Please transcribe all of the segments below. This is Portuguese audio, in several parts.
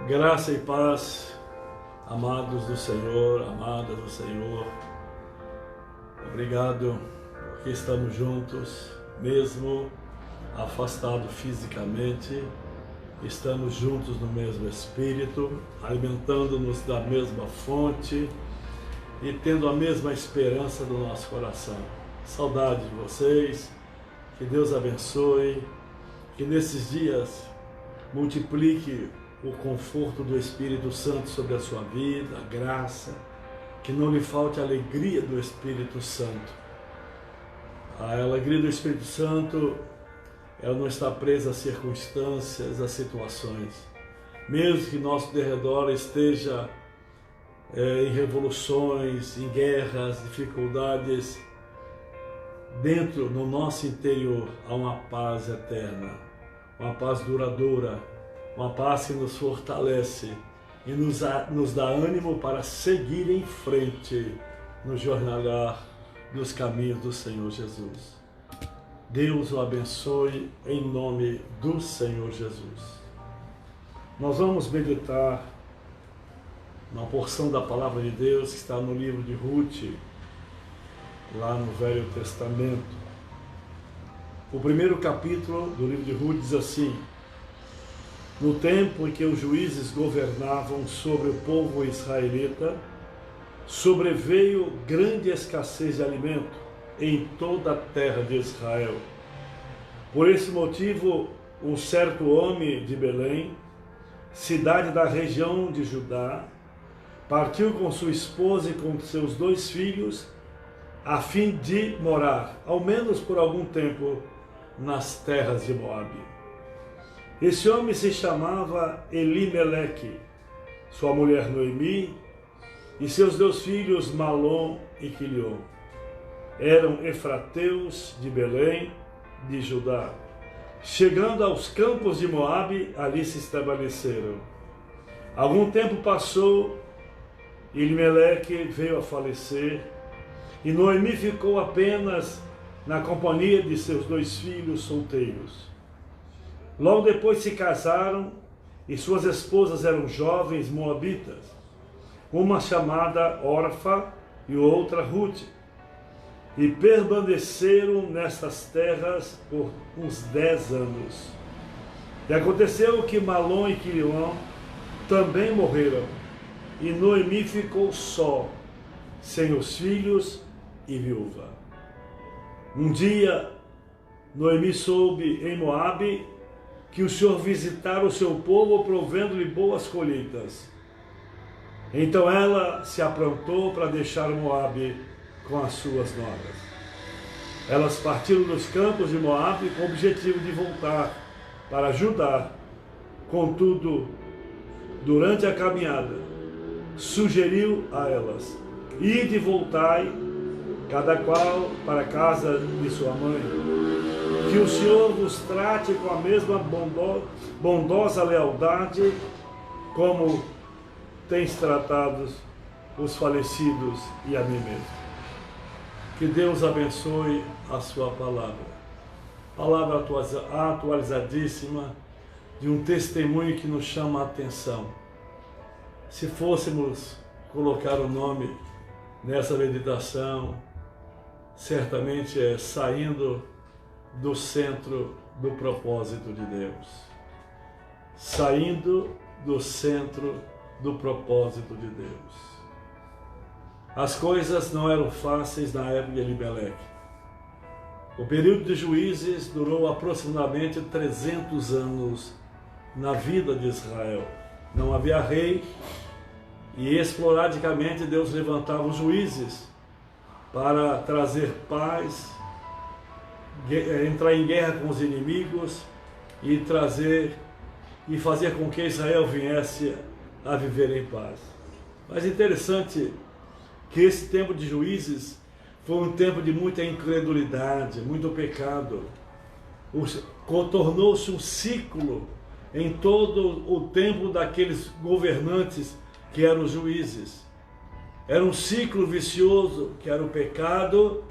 Graça e paz, amados do Senhor, amadas do Senhor. Obrigado porque estamos juntos, mesmo afastados fisicamente, estamos juntos no mesmo Espírito, alimentando-nos da mesma fonte e tendo a mesma esperança do nosso coração. Saudade de vocês, que Deus abençoe, que nesses dias multiplique o conforto do Espírito Santo sobre a sua vida, a graça, que não lhe falte a alegria do Espírito Santo. A alegria do Espírito Santo, ela não está presa a circunstâncias, a situações. Mesmo que nosso derredor esteja em revoluções, em guerras, dificuldades, dentro, no nosso interior, há uma paz eterna, uma paz duradoura, uma paz que nos fortalece e nos dá ânimo para seguir em frente no jornalhar dos caminhos do Senhor Jesus. Deus o abençoe em nome do Senhor Jesus. Nós vamos meditar uma porção da palavra de Deus que está no livro de Ruth, lá no Velho Testamento. O primeiro capítulo do livro de Ruth diz assim: no tempo em que os juízes governavam sobre o povo israelita, sobreveio grande escassez de alimento em toda a terra de Israel. Por esse motivo, um certo homem de Belém, cidade da região de Judá, partiu com sua esposa e com seus 2 filhos, a fim de morar, ao menos por algum tempo, nas terras de Moabe. Esse homem se chamava Elimeleque, sua mulher Noemi e seus 2 filhos Malom e Quilion. Eram efrateus de Belém, de Judá. Chegando aos campos de Moabe, ali se estabeleceram. Algum tempo passou, Elimeleque veio a falecer e Noemi ficou apenas na companhia de seus 2 filhos solteiros. Logo depois se casaram e suas esposas eram jovens moabitas, uma chamada Orfa e outra Ruth, e permaneceram nestas terras por uns 10 anos. E aconteceu que Malom e Quilion também morreram, e Noemi ficou só, sem os filhos e viúva. Um dia, Noemi soube em Moabe que o Senhor visitara o seu povo, provendo-lhe boas colheitas. Então ela se aprontou para deixar Moabe com as suas noras. Elas partiram dos campos de Moabe com o objetivo de voltar para Judá. Contudo, durante a caminhada, sugeriu a elas: ide e voltai, cada qual para a casa de sua mãe, que o Senhor vos trate com a mesma bondosa lealdade como tens tratado os falecidos e a mim mesmo. Que Deus abençoe a sua palavra. Palavra atualizadíssima, de um testemunho que nos chama a atenção. Se fôssemos colocar o nome nessa meditação, certamente é saindo do centro do propósito de Deus. Saindo do centro do propósito de Deus. As coisas não eram fáceis na época de Elimeleque. O período de juízes durou aproximadamente 300 anos na vida de Israel. Não havia rei e esporadicamente Deus levantava os juízes para trazer paz, entrar em guerra com os inimigos e fazer com que Israel viesse a viver em paz. Mas é interessante que esse tempo de juízes foi um tempo de muita incredulidade, muito pecado. Tornou-se um ciclo em todo o tempo daqueles governantes que eram os juízes. Era um ciclo vicioso, que era o pecado.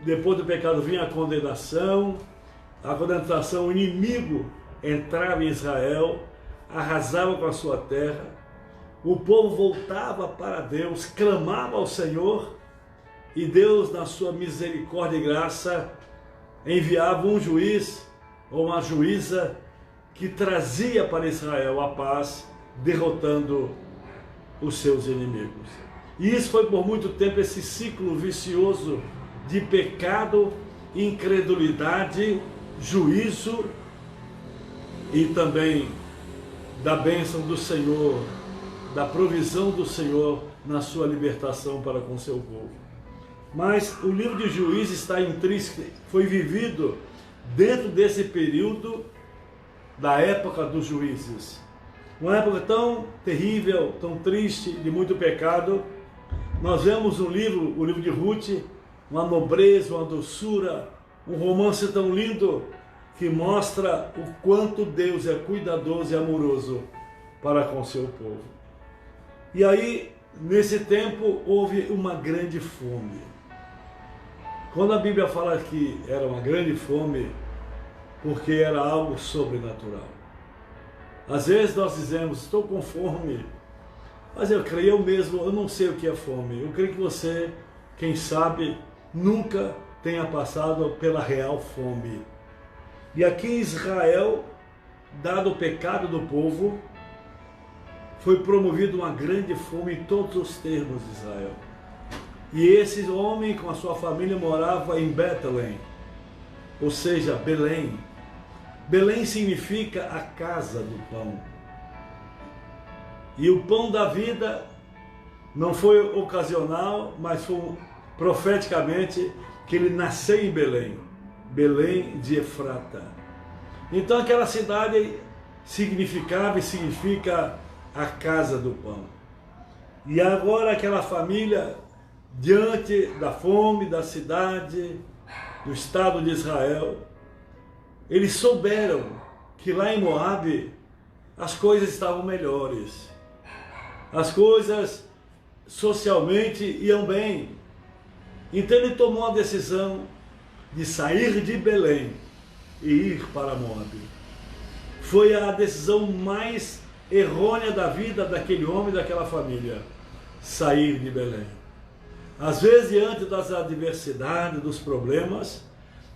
Depois do pecado vinha a condenação, o inimigo entrava em Israel, arrasavam com a sua terra. O povo voltava para Deus, clamava ao Senhor, e Deus, na sua misericórdia e graça, enviava um juiz ou uma juíza que trazia para Israel a paz, derrotando os seus inimigos. E isso foi por muito tempo esse ciclo vicioso de pecado, incredulidade, juízo e também da bênção do Senhor, da provisão do Senhor na sua libertação para com seu povo. Mas o livro de Juízes está intrínseco, foi vivido dentro desse período da época dos juízes. Uma época tão terrível, tão triste, de muito pecado. Nós vemos no livro, o livro de Ruth, uma nobreza, uma doçura, um romance tão lindo que mostra o quanto Deus é cuidadoso e amoroso para com seu povo. E aí, nesse tempo, houve uma grande fome. Quando a Bíblia fala que era uma grande fome, porque era algo sobrenatural. Às vezes nós dizemos, estou com fome, mas eu creio eu mesmo, eu não sei o que é fome. Eu creio que você, quem sabe, nunca tenha passado pela real fome. E aqui em Israel, dado o pecado do povo, foi promovida uma grande fome em todos os termos de Israel. E esse homem com a sua família morava em Betlém, ou seja, Belém. Belém significa a casa do pão. E o pão da vida não foi ocasional, mas foi profeticamente que ele nasceu em Belém, Belém de Efrata. Então aquela cidade significava e significa a casa do pão. E agora aquela família, diante da fome da cidade, do estado de Israel, eles souberam que lá em Moabe as coisas estavam melhores. As coisas socialmente iam bem. Então ele tomou a decisão de sair de Belém e ir para Moabe. Foi a decisão mais errônea da vida daquele homem e daquela família, sair de Belém. Às vezes, diante das adversidades, dos problemas,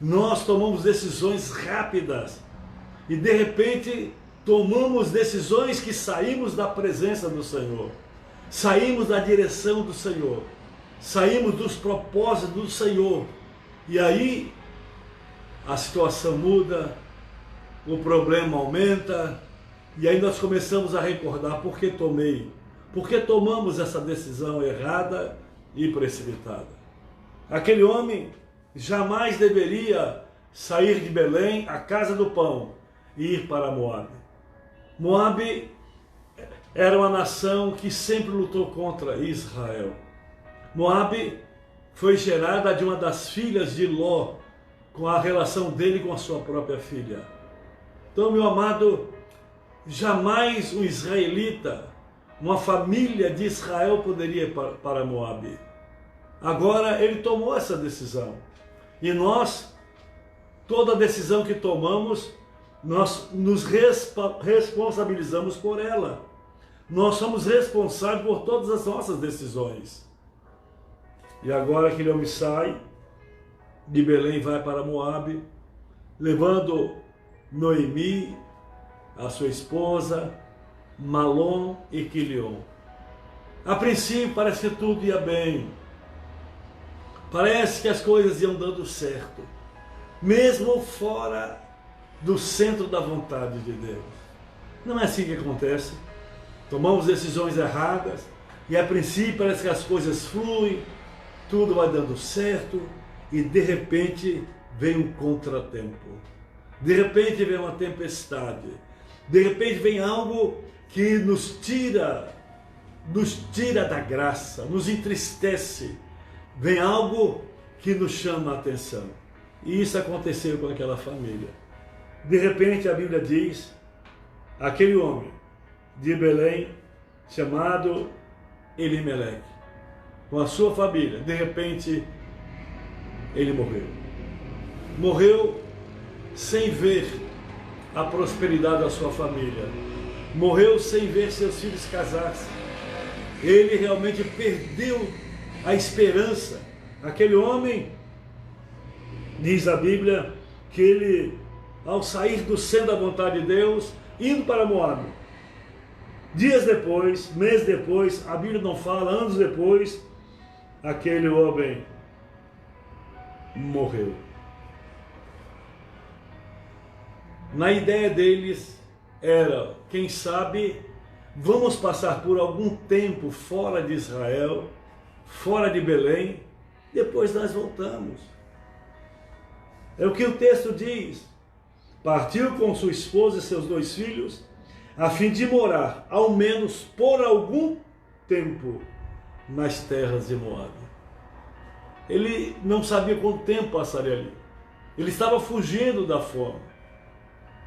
nós tomamos decisões rápidas e de repente tomamos decisões que saímos da presença do Senhor, saímos da direção do Senhor, saímos dos propósitos do Senhor, e aí a situação muda, o problema aumenta, e aí nós começamos a recordar por que tomamos essa decisão errada e precipitada. Aquele homem jamais deveria sair de Belém, a casa do pão, e ir para Moabe. Moabe era uma nação que sempre lutou contra Israel. Moabe foi gerada de uma das filhas de Ló, com a relação dele com a sua própria filha. Então, meu amado, jamais um israelita, uma família de Israel poderia ir para Moabe. Agora ele tomou essa decisão. E nós, toda decisão que tomamos, nós nos responsabilizamos por ela. Nós somos responsáveis por todas as nossas decisões. E agora aquele homem sai de Belém e vai para Moabe, levando Noemi, a sua esposa, Malom e Quilion. A princípio parece que tudo ia bem. Parece que as coisas iam dando certo, mesmo fora do centro da vontade de Deus. Não é assim que acontece. Tomamos decisões erradas e a princípio parece que as coisas fluem, tudo vai dando certo e de repente vem um contratempo. De repente vem uma tempestade. De repente vem algo que nos tira da graça, nos entristece. Vem algo que nos chama a atenção. E isso aconteceu com aquela família. De repente a Bíblia diz, aquele homem de Belém, chamado Elimeleque, com a sua família, de repente ele morreu. Morreu sem ver a prosperidade da sua família. morreu sem ver seus filhos casar-se. Ele realmente perdeu a esperança. Aquele homem, diz a Bíblia, que ele, ao sair do centro da vontade de Deus, indo para Moabe, dias depois, meses depois, a Bíblia não fala, anos depois, aquele homem morreu. Na ideia deles era, quem sabe, vamos passar por algum tempo fora de Israel, fora de Belém, depois nós voltamos. É o que o texto diz. Partiu com sua esposa e seus 2 filhos, a fim de morar, ao menos por algum tempo, nas terras de Moabe. Ele não sabia quanto tempo passaria ali. Ele estava fugindo da fome.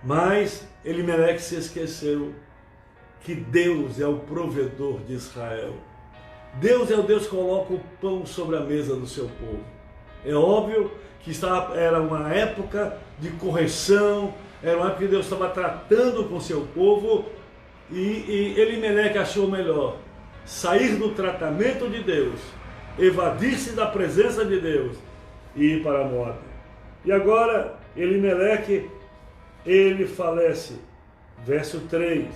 Mas Elimeleque se esqueceu que Deus é o provedor de Israel. Deus é o Deus que coloca o pão sobre a mesa do seu povo. É óbvio que era uma época de correção, era uma época que Deus estava tratando com o seu povo, e Elimeleque achou melhor sair do tratamento de Deus, evadir-se da presença de Deus e ir para Moabe. E agora Elimeleque, ele falece. Verso 3.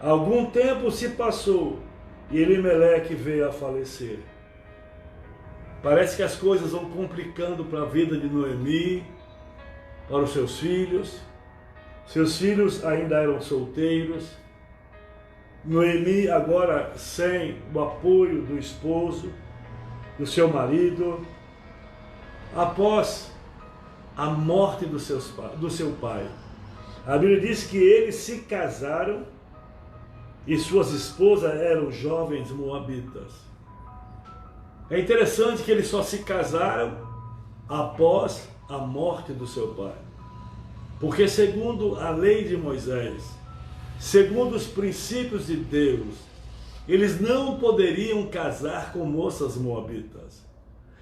Algum tempo se passou e Elimeleque veio a falecer. Parece que as coisas vão complicando para a vida de Noemi, para os seus filhos. Seus filhos ainda eram solteiros. Noemi agora sem o apoio do esposo, do seu marido. Após a morte do seu pai, a Bíblia diz que eles se casaram e suas esposas eram jovens moabitas. É interessante que eles só se casaram após a morte do seu pai. Porque segundo a lei de Moisés, segundo os princípios de Deus, eles não poderiam casar com moças moabitas.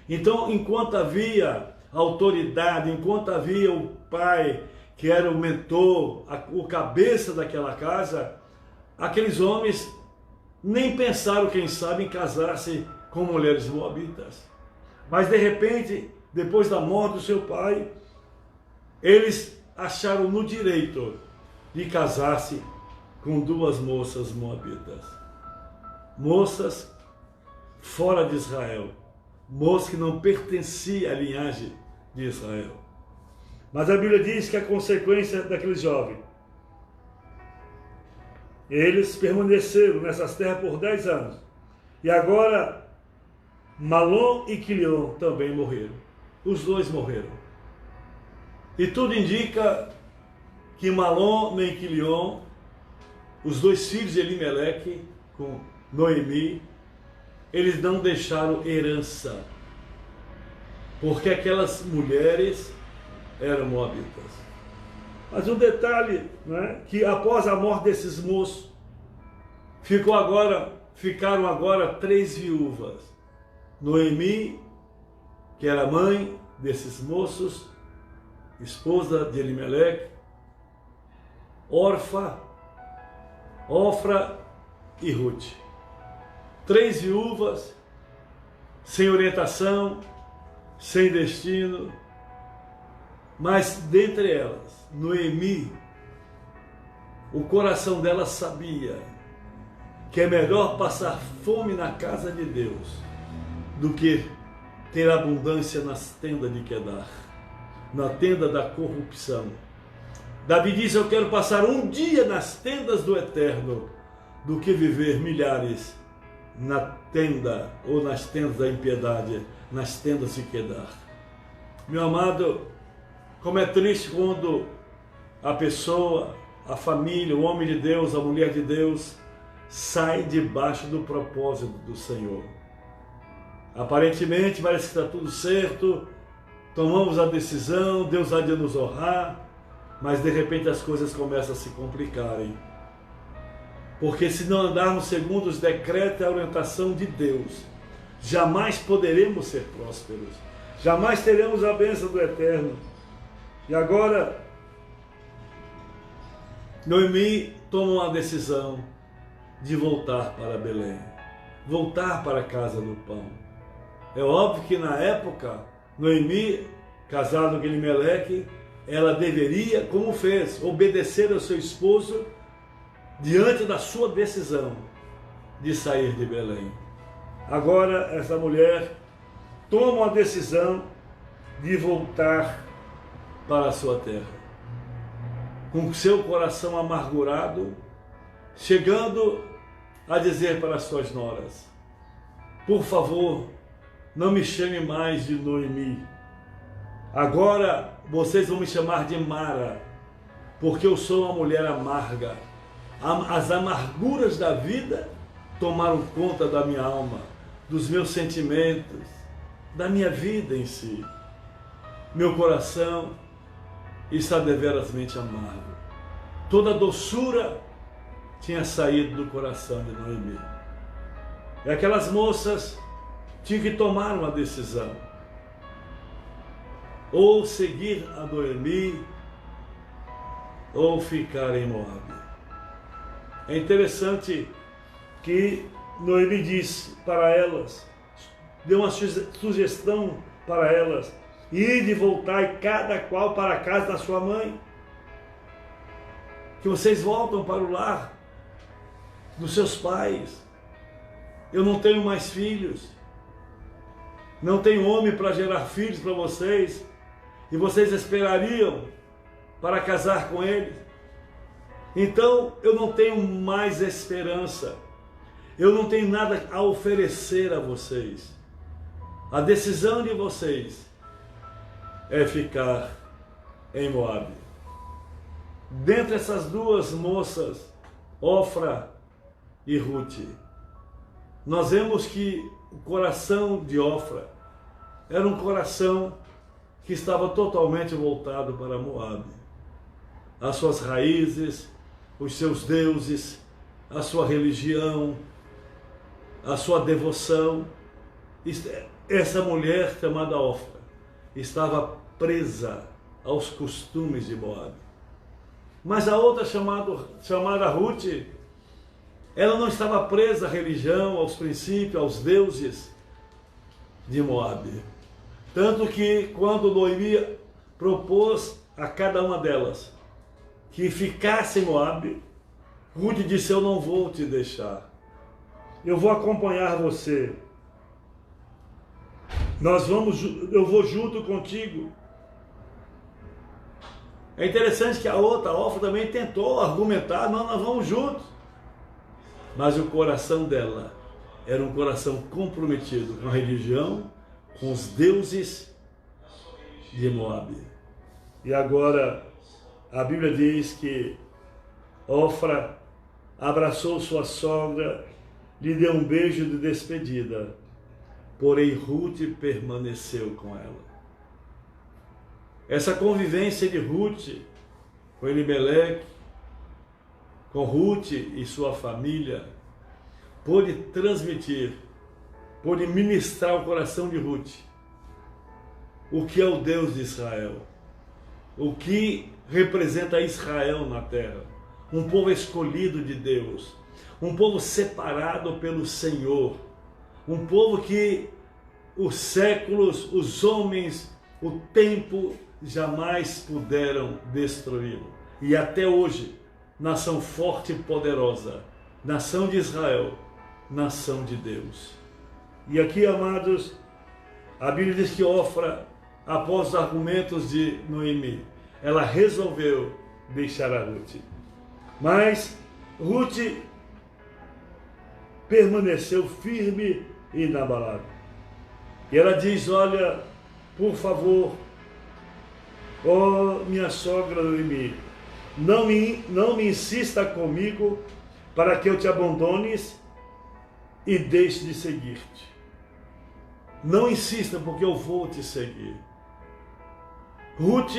Então, enquanto havia autoridade, enquanto havia o pai, que era o mentor, o cabeça daquela casa, aqueles homens nem pensaram, quem sabe, em casar-se com mulheres moabitas. Mas de repente, depois da morte do seu pai, eles acharam no direito de casar-se com 2 moças moabitas. Moças fora de Israel, moças que não pertenciam à linhagem de Israel. Mas a Bíblia diz que a consequência daqueles jovens, eles permaneceram nessas terras por 10 anos. E agora, Malom e Quilion também morreram. Os 2 morreram. E tudo indica que Malom nem Quilion, os 2 filhos de Elimeleque, com Noemi, eles não deixaram herança. Porque aquelas mulheres eram moabitas. Mas um detalhe, né, que após a morte desses moços, ficaram agora 3 viúvas. Noemi, que era mãe desses moços, esposa de Elimeleque, Orfa, Ofra e Ruth. 3 viúvas, sem orientação, sem destino. Mas dentre elas, Noemi, o coração dela sabia que é melhor passar fome na casa de Deus do que ter abundância nas tendas de Quedar, na tenda da corrupção. Davi diz: eu quero passar um dia nas tendas do Eterno do que viver milhares na tenda ou nas tendas da impiedade, nas tendas de Quedar. Meu amado, como é triste quando a pessoa, a família, o homem de Deus, a mulher de Deus, sai debaixo do propósito do Senhor. Aparentemente parece que está tudo certo, tomamos a decisão, Deus há de nos honrar, mas de repente as coisas começam a se complicarem. Porque se não andarmos segundo os decretos e a orientação de Deus, jamais poderemos ser prósperos, jamais teremos a bênção do Eterno. E agora, Noemi toma uma decisão de voltar para Belém, voltar para a casa do pão. É óbvio que na época, Noemi, casada com Elimeleque, ela deveria, como fez, obedecer ao seu esposo diante da sua decisão de sair de Belém. Agora, essa mulher toma a decisão de voltar para a sua terra, com seu coração amargurado, chegando a dizer para as suas noras: por favor, não me chame mais de Noemi. Agora vocês vão me chamar de Mara, porque eu sou uma mulher amarga. As amarguras da vida tomaram conta da minha alma, dos meus sentimentos, da minha vida em si. Meu coração está deverasmente amargo. Toda a doçura tinha saído do coração de Noemi. E aquelas moças tinham que tomar uma decisão: ou seguir a Noemi, ou ficar em Moabe. É interessante que Noemi disse para elas, deu uma sugestão para elas: ir e voltar e cada qual para a casa da sua mãe. Que vocês voltam para o lar dos seus pais. Eu não tenho mais filhos, não tenho homem para gerar filhos para vocês, e vocês esperariam para casar com ele. Então eu não tenho mais esperança, eu não tenho nada a oferecer a vocês. A decisão de vocês é ficar em Moabe. Dentre essas duas moças, Ofra e Ruth, nós vemos que o coração de Ofra era um coração que estava totalmente voltado para Moabe. As suas raízes, os seus deuses, a sua religião, a sua devoção. Essa mulher chamada Ofra estava presa aos costumes de Moabe. Mas a outra chamada Ruth, ela não estava presa à religião, aos princípios, aos deuses de Moabe. Tanto que quando Noemi propôs a cada uma delas que ficasse em Moabe, Ruth disse: eu não vou te deixar, eu vou acompanhar você, eu vou junto contigo. É interessante que a outra, Ofra, também tentou argumentar: não, nós vamos juntos. Mas o coração dela era um coração comprometido com a religião, com os deuses de Moabe. E agora a Bíblia diz que Ofra abraçou sua sogra, lhe deu um beijo de despedida, porém Ruth permaneceu com ela. Essa convivência de Ruth com Elimeleque, com Ruth e sua família, pôde transmitir, pôde ministrar ao coração de Ruth o que é o Deus de Israel, o que representa Israel na terra, um povo escolhido de Deus, um povo separado pelo Senhor, um povo que os séculos, os homens, o tempo jamais puderam destruí-lo. E até hoje, nação forte e poderosa, nação de Israel, nação de Deus. E aqui, amados, a Bíblia diz que Ofra, após os argumentos de Noemi, ela resolveu deixar a Ruth. Mas Ruth permaneceu firme e inabalável. E ela diz: olha, por favor, ó minha sogra Noemi, não me insista comigo para que eu te abandones e deixe de seguir-te. Não insista, porque eu vou te seguir. Ruth,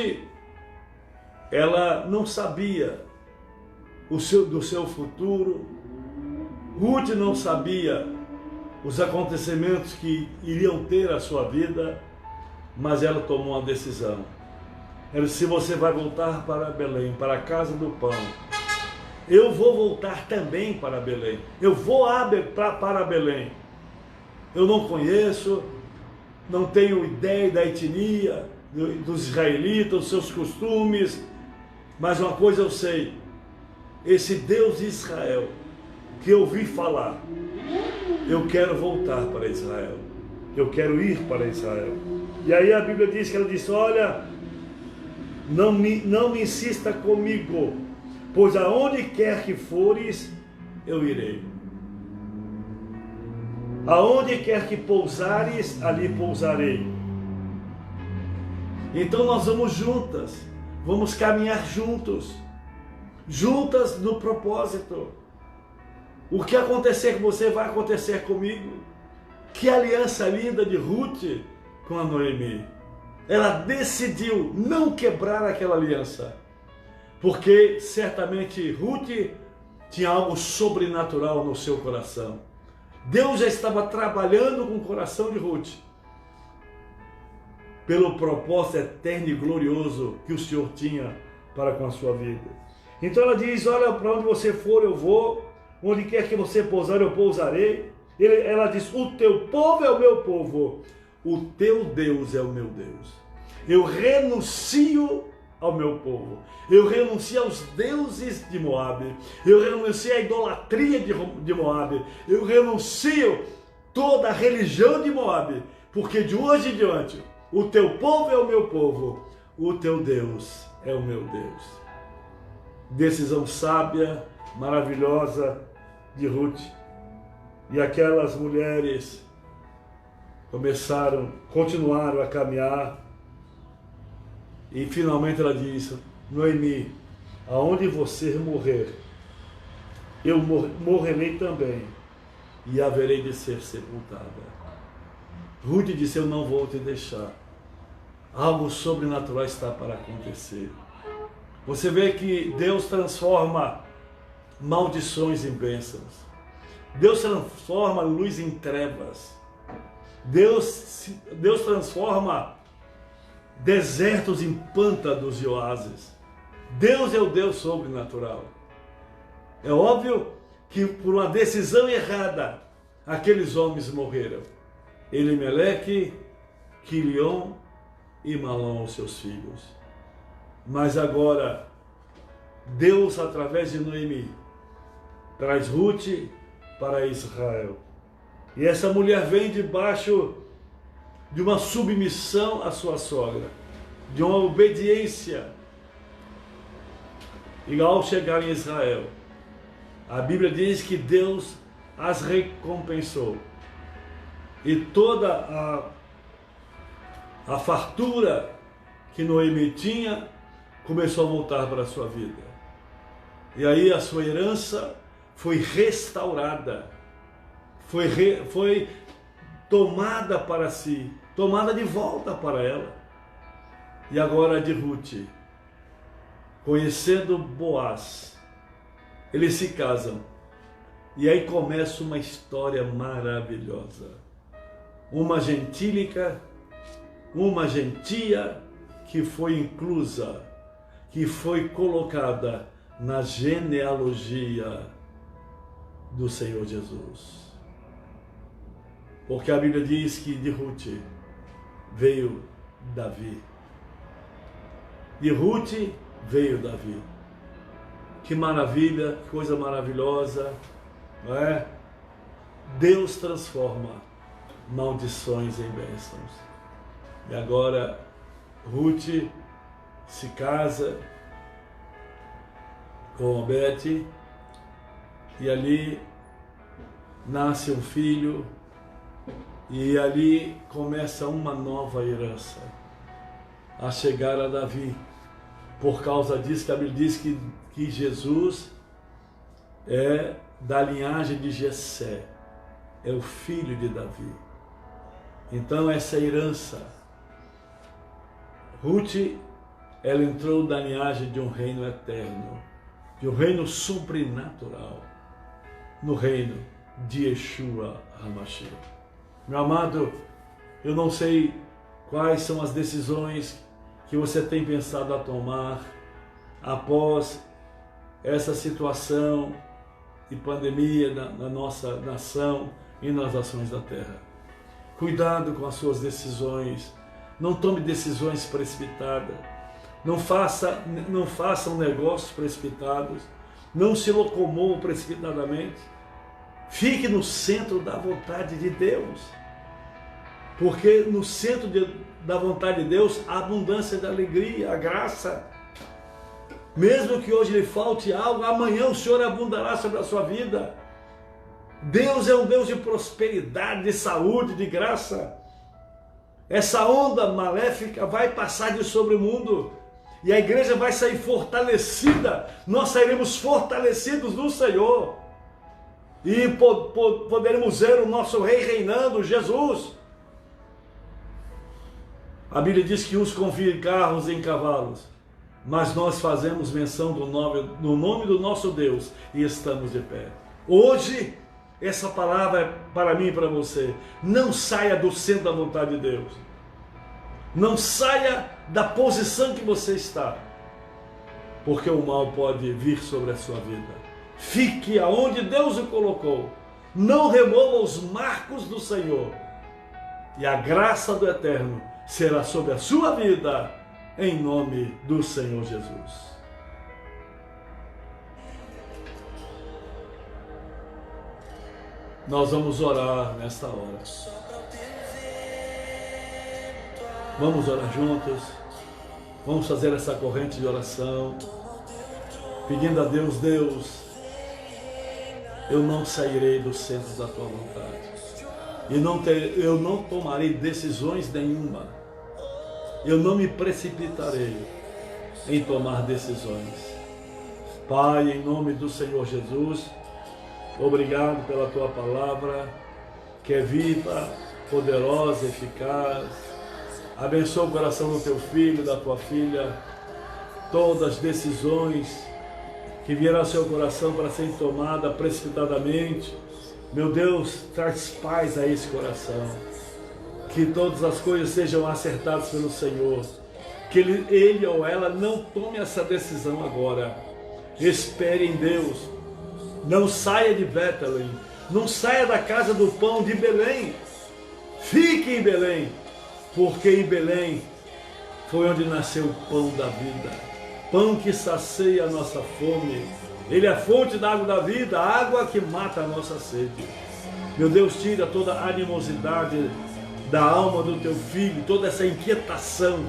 ela não sabia do seu futuro. Ruth não sabia os acontecimentos que iriam ter a sua vida, mas ela tomou uma decisão. Ela disse: se você vai voltar para Belém, para a casa do pão, eu vou voltar também para Belém. Eu vou para Belém. Eu não conheço, não tenho ideia da etnia dos israelitas, dos seus costumes, mas uma coisa eu sei, esse Deus de Israel, que eu ouvi falar, eu quero voltar para Israel, eu quero ir para Israel. E aí a Bíblia diz que ela disse, olha, não me insista comigo, pois aonde quer que fores, eu irei. Aonde quer que pousares, ali pousarei. Então nós vamos juntas, vamos caminhar juntos, juntas no propósito. O que acontecer com você vai acontecer comigo. Que aliança linda de Ruth com a Noemi. Ela decidiu não quebrar aquela aliança, porque certamente Ruth tinha algo sobrenatural no seu coração. Deus já estava trabalhando com o coração de Ruth, pelo propósito eterno e glorioso que o Senhor tinha para com a sua vida. Então ela diz, olha, para onde você for eu vou, onde quer que você pousar eu pousarei. Ela diz, o teu povo é o meu povo, o teu Deus é o meu Deus. Eu renuncio ao meu povo, eu renuncio aos deuses de Moabe, eu renuncio à idolatria de Moabe, eu renuncio toda a religião de Moabe, porque de hoje em diante, o teu povo é o meu povo, o teu Deus é o meu Deus. Decisão sábia, maravilhosa de Ruth. E aquelas mulheres continuaram a caminhar, e finalmente ela disse, Noemi, aonde você morrer, eu morrerei também, e haverei de ser sepultada. Ruth disse, eu não vou te deixar. Algo sobrenatural está para acontecer. Você vê que Deus transforma maldições em bênçãos. Deus transforma luz em trevas. Deus transforma desertos em pântanos e oásis. Deus é o Deus sobrenatural. É óbvio que por uma decisão errada, aqueles homens morreram. Elimeleque, Quilion e Malom, seus filhos. Mas agora, Deus, através de Noemi, traz Ruth para Israel. E essa mulher vem debaixo de uma submissão à sua sogra, de uma obediência. E ao chegar em Israel, a Bíblia diz que Deus as recompensou. E toda a fartura que Noemi tinha começou a voltar para a sua vida. E aí a sua herança foi restaurada, foi tomada para si, tomada de volta para ela. E agora de Ruth, conhecendo Boaz, eles se casam. E aí começa uma história maravilhosa. Uma gentílica, uma gentia que foi inclusa, que foi colocada na genealogia do Senhor Jesus. Porque a Bíblia diz que de Ruth veio Davi. De Ruth veio Davi. Que maravilha, que coisa maravilhosa, não é? Deus transforma maldições em bênçãos. E agora Ruth se casa com Obed, e ali nasce um filho, e ali começa uma nova herança a chegar a Davi. Por causa disso que a Bíblia diz que Jesus é da linhagem de Jessé, é o filho de Davi. Então essa herança, Ruth, ela entrou da linhagem de um reino eterno, de um reino sobrenatural, no reino de Yeshua HaMashiach. Meu amado, eu não sei quais são as decisões que você tem pensado a tomar após essa situação de pandemia na nossa nação e nas nações da terra. Cuidado com as suas decisões. Não tome decisões precipitadas. Não façam negócios precipitados. Não se locomova precipitadamente. Fique no centro da vontade de Deus. Porque no centro da vontade de Deus há abundância de alegria, a graça. Mesmo que hoje lhe falte algo, amanhã o Senhor abundará sobre a sua vida. Deus é um Deus de prosperidade, de saúde, de graça. Essa onda maléfica vai passar de sobre o mundo e a igreja vai sair fortalecida. Nós sairemos fortalecidos no Senhor e poderemos ver o nosso Rei reinando, Jesus. A Bíblia diz que uns confiam em carros e em cavalos, mas nós fazemos menção do nome do nosso Deus e estamos de pé. Hoje, essa palavra é para mim e para você. Não saia do centro da vontade de Deus. Não saia da posição que você está, porque o mal pode vir sobre a sua vida. Fique aonde Deus o colocou. Não remova os marcos do Senhor. E a graça do Eterno será sobre a sua vida, em nome do Senhor Jesus. Nós vamos orar nesta hora. Vamos orar juntos. Vamos fazer essa corrente de oração, pedindo a Deus, Deus, eu não sairei do centro da tua vontade. E eu não tomarei decisões nenhuma. Eu não me precipitarei em tomar decisões. Pai, em nome do Senhor Jesus, obrigado pela tua palavra, que é viva, poderosa, eficaz. Abençoa o coração do teu filho, da tua filha. Todas as decisões que vieram ao seu coração para serem tomadas precipitadamente, meu Deus, traz paz a esse coração. Que todas as coisas sejam acertadas pelo Senhor. Que ele ou ela não tome essa decisão agora. Espere em Deus. Não saia de Bethlehem. Não saia da casa do pão de Belém. Fique em Belém. Porque em Belém foi onde nasceu o pão da vida. Pão que sacia a nossa fome. Ele é a fonte da água da vida, a água que mata a nossa sede. Meu Deus, tira toda a animosidade da alma do teu filho, toda essa inquietação.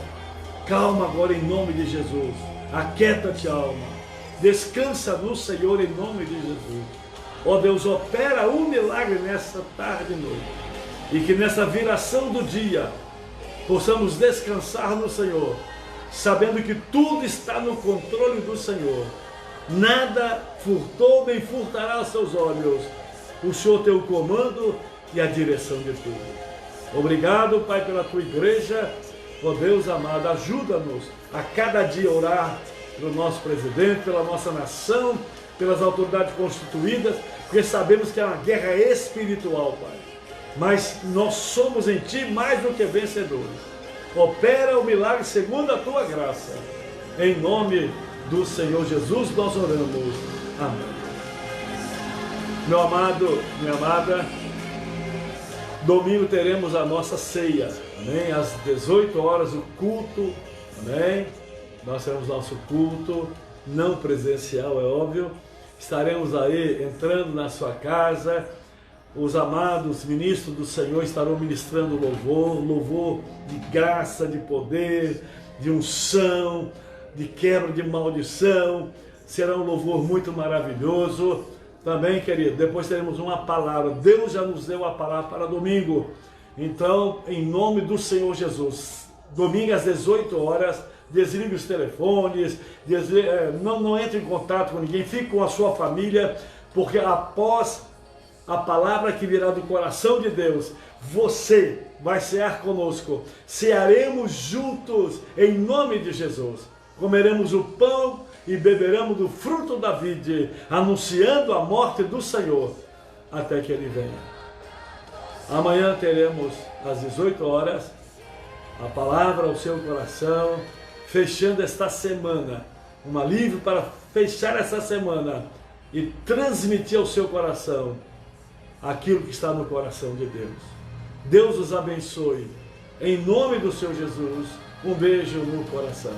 Calma agora em nome de Jesus. Aquieta-te, alma. Descansa no Senhor em nome de Jesus. Ó Deus, opera um milagre nessa tarde e noite. E que nessa viração do dia possamos descansar no Senhor, sabendo que tudo está no controle do Senhor. Nada furtou nem furtará aos seus olhos. O Senhor tem o comando e a direção de tudo. Obrigado, Pai, pela tua igreja. Ó Deus amado, ajuda-nos a cada dia orar pelo nosso presidente, pela nossa nação, pelas autoridades constituídas, porque sabemos que é uma guerra espiritual, Pai. Mas nós somos em Ti mais do que vencedores. Opera o milagre segundo a Tua graça. Em nome do Senhor Jesus nós oramos. Amém. Meu amado, minha amada, domingo teremos a nossa ceia. Amém? Às 18 horas o culto. Amém? Nós teremos nosso culto, não presencial, é óbvio. Estaremos aí entrando na sua casa. Os amados ministros do Senhor estarão ministrando louvor de graça, de poder, de unção, de quebra de maldição. Será um louvor muito maravilhoso. Também, querido, depois teremos uma palavra. Deus já nos deu a palavra para domingo. Então, em nome do Senhor Jesus, domingo às 18 horas, desligue os telefones, não entre em contato com ninguém, fique com a sua família, porque após a palavra que virá do coração de Deus, você vai cear conosco, cearemos juntos em nome de Jesus, comeremos o pão e beberemos do fruto da vide, anunciando a morte do Senhor, até que Ele venha. Amanhã teremos às 18 horas, a palavra ao seu coração, fechando esta semana, um alívio para fechar essa semana e transmitir ao seu coração aquilo que está no coração de Deus. Deus os abençoe. Em nome do Senhor Jesus, um beijo no coração.